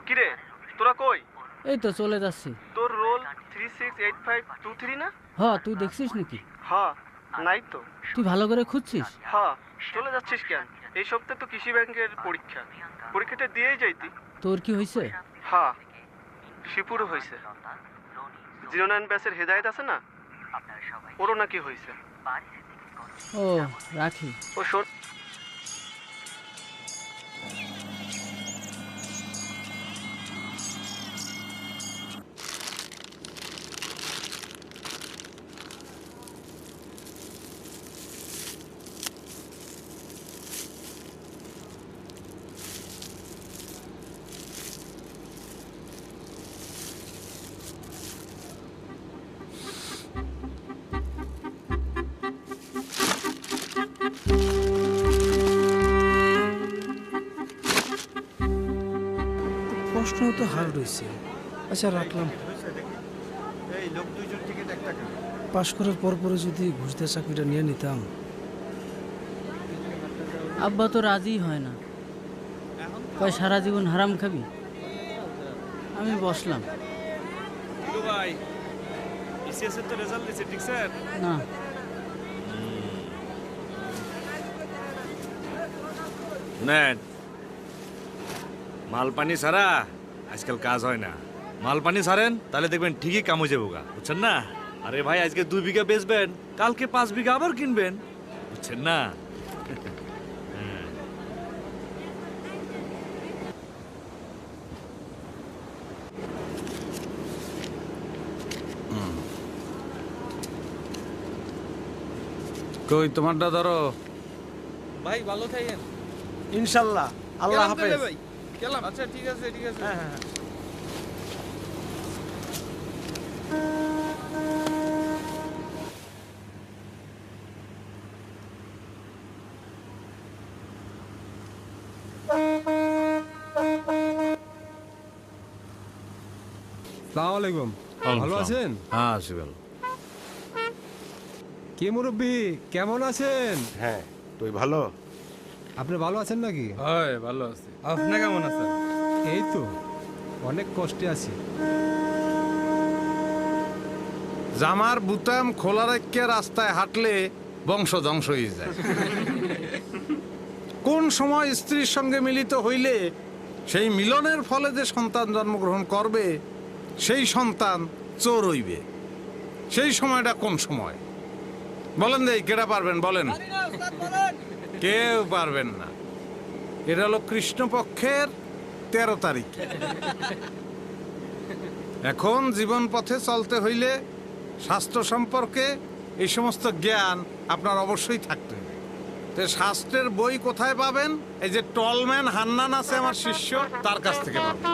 কিরে তোরা কই? এই তো চলে যাচ্ছি। তোর রোল 368523 না? হ্যাঁ, তুই দেখছিস নাকি? হ্যাঁ, নাই তো। তুই ভালো করে খুঁজছিস? হ্যাঁ, চলে যাচ্ছিস কেন? এই সপ্তাহে তো কৃষি ব্যাংকের পরীক্ষা, পরীক্ষাটা দিয়েই যাইতি। তোর কি হয়েছে? হ্যাঁ, শিপুরও হয়েছে। 09 ব্যাচের হেদায়েত আছে না, ওরও নাকি হয়েছে। ও রাখি। ও শোন, প্রশ্ন তো হার্ড হয়েছে। আচ্ছা রাখলাম। এই লোক দুইজন টিকিট 1 টাকা। পাশ করার পরে যদি ঘুষ দিয়ে চাকরিটা নিয়ে নিতাম। আব্বা তো রাজি হয় না, কয় সারা জীবন হারাম খাবি। আমি বসলাম। ভাই বিসিএস এর তো রেজাল্ট দিছে ঠিক স্যার? না, নেন মাল পানি ছাড়া আজকাল কাজ হয় না। মাল পানি ছাড়েন তাহলে দেখবেন ঠিকই কাম হয়ে যাবো গা, বুঝছেন না? আরে ভাই আজকে 2 বিঘা বেচবেন, কালকে 5 বিঘা আবার কিনবেন, বুঝছেন না? কই তোমারটা ধরো। ভাই ভালো থাকেন। ইনশাআল্লাহ, আল্লাহ হাফেজ। ভাই গেলাম। আচ্ছা ঠিক আছে ঠিক আছে। হ্যাঁ হ্যাঁ। আসসালামু আলাইকুম। ভালো আছেন? হ্যাঁ শিবেল। কে মুরব্বী, কেমন আছেন? হ্যাঁ, তুই ভালো? আপনি ভালো আছেন নাকি? হয় ভালো আছি। আপনি কেমন আছেন? এই তো অনেক কষ্টে আছি। জামার বুতাম খোলা রেখে রাস্তায় হাঁটলে বংশ ধ্বংস হয়ে যায়। কোন সময় স্ত্রীর সঙ্গে মিলিত হইলে সেই মিলনের ফলে যে সন্তান জন্মগ্রহণ করবে সেই সন্তান চোর হইবে, সেই সময়টা কোন সময় বলেন? দেই কেটা পারবেন বলেন? কেউ পারবেন না। এটা হলো কৃষ্ণপক্ষের 13 তারিখ। এখন জীবন পথে চলতে হইলে স্বাস্থ্য সম্পর্কে এই সমস্ত জ্ঞান আপনার অবশ্যই থাকতে হবে। তো শাস্ত্রের বই কোথায় পাবেন? এই যে টলম্যান হান্নান আছে আমার শিষ্য, তার কাছ থেকে পাবেন।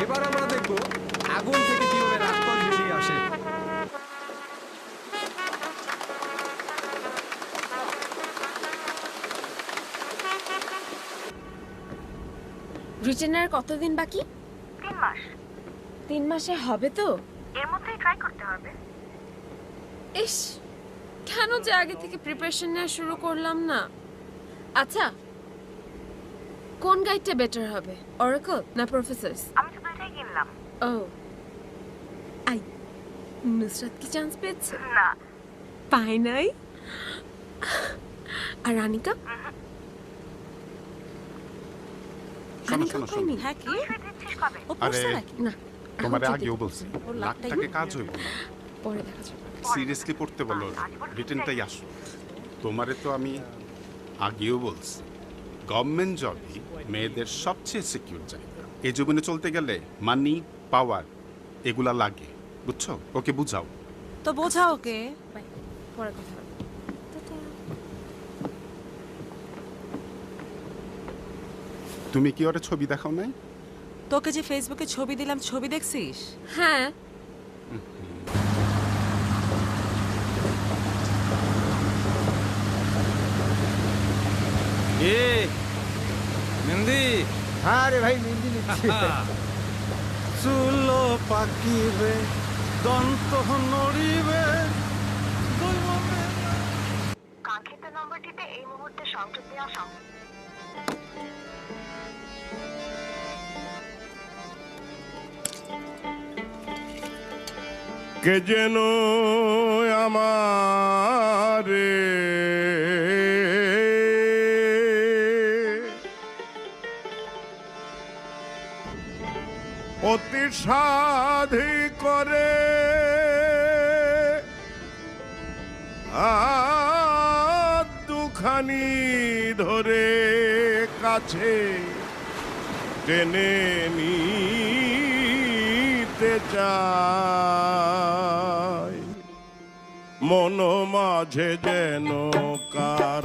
এবার আমরা দেখব আগুন থেকে কিভাবে রাক্ষস বেরিয়ে আসে। রুচিনার কতদিন বাকি? 3 মাস। 3 মাসে হবে তো? এর মধ্যেই ট্রাই করতে হবে। ইস, কেন যে আগে থেকে প্রিপারেশন নেওয়া শুরু করলাম না। আচ্ছা, কোন গাইডটা বেটার হবে, অরাকল না প্রফেসরস? আমি তো দুইটাই কিনলাম। ও আই, নুসরাত কি চান্স পেয়েছে? না। পায় নাই? আর রানিকা? রানিকা পায়নি? হ্যাঁ কি? তুই দিচ্ছিস কবে? ও পড়ছে নাকি? না, তোমারে আগেও বলছি, লাখ টাকা কাজ হইব না। পরে দেখা যাবে। সিরিয়াসলি পড়তে বলো, রিটেনটাই আসো। তোমারে তো আমি আগেও বলছি, গভর্নমেন্ট জবই মেয়েদের সবচেয়ে সিকিউর জায়গা। এই জীবনে চলতে গেলে মানি, পাওয়ার এগুলা লাগে, বুঝছো? ওকে বুঝাও। তো বোঝাও ওকে। বাই, পরে কথা হবে। তুমি কি ওরে ছবি দেখাও নাই? তোকে যে ফেসবুকে ছবি দিলাম, ছবি দেখছিস? হ্যাঁ, এ মেহেন্দি হ্যাঁ রে ভাই মেহেন্দি নিচ্ছি। চুল পাকিবে দন্ত নড়িবে কাঙ্ক্ষিত নম্বরটিতে এই মুহূর্তে সংযোগ দেওয়া সম্ভব। কে যেন আমারে অতি সাধি করে দুখানি ধরে কাছে টেনে নিতে চাই মন মাঝে যেন কার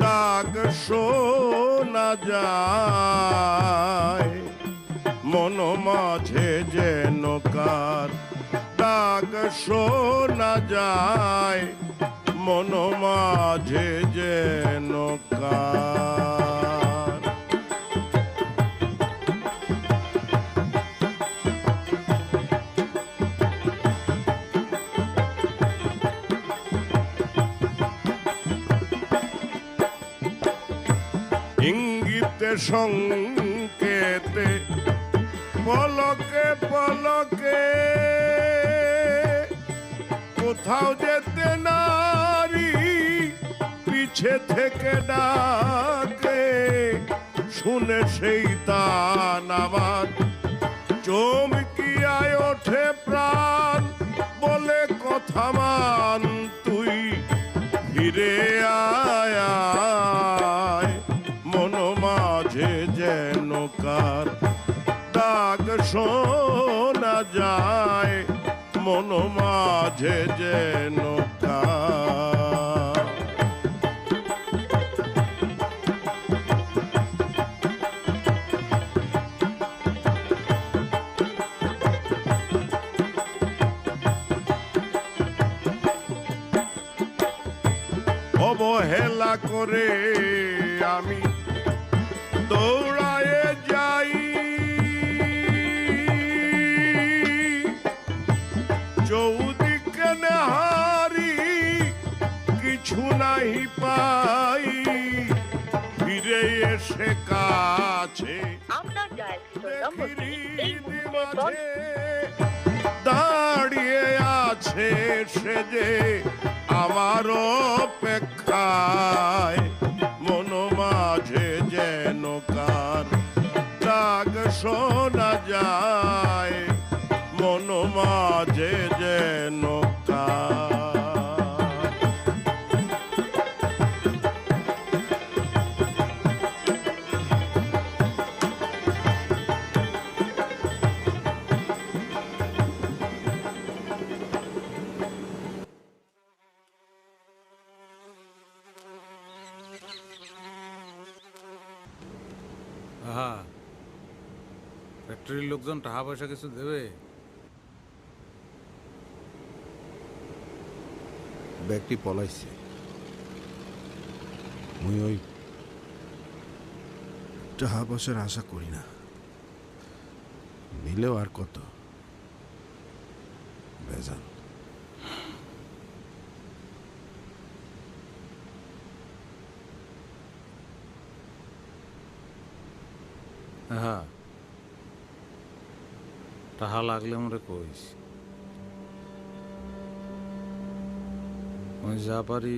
ডাক শোনা যায় মন মাঝে যেন কার ডাক শোনা যায় মন মাঝে যেন কার ইঙ্গিতে সংকেতে পলকে পলকে কোথাও যেতে নারী পিছে থেকে ডাকে শুনে সেই তান আমার চমকিয়ায় ওঠে প্রাণ বলে কথা মান তুই ফিরে আয় মন মাঝে যেন কার ডাক শোনা যায় মন মাঝে যেন কার অবহেলা করে আমি দৌড়ায়ে যাই চৌদিকে নেহারি কিছু নাই পাই ফিরে এসে কাছে দাঁড়িয়ে আছে সে যে আমার অপেক্ষায় মন মাঝে যেন কার ডাক শোনা যায় মন মাঝে যেন কার হ্যাঁ ফ্যাক্টরির লোকজন টাকা পয়সা কিছু দেবে ব্যাগটি পলাইছে মুই ওই টাকা পয়সার আশা করি না নিলেও আর কত বেজান হ্যাঁ টাকা লাগলে মরে কইস আমি যা পারি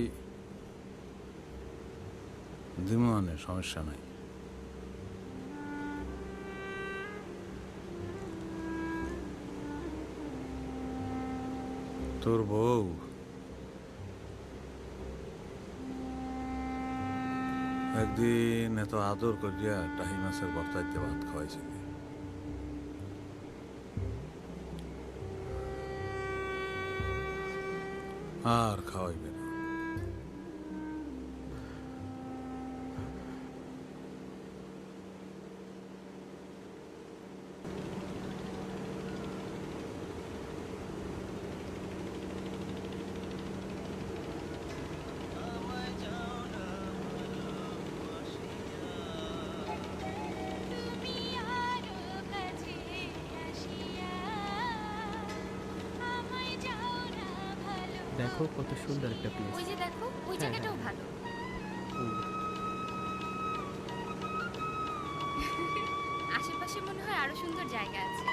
দিমানে সমস্যা নাই তোর বউ একদিন এত আদর করিয়া টাহি মাছের বর্তাইতে ভাত খাওয়াইছিল আর খাওয়াইবে না দেখো কত সুন্দর একটা প্লেস। ওই যে দেখো ওই জায়গাটাও ভালো। আশেপাশে মনে হয় আরো সুন্দর জায়গা আছে।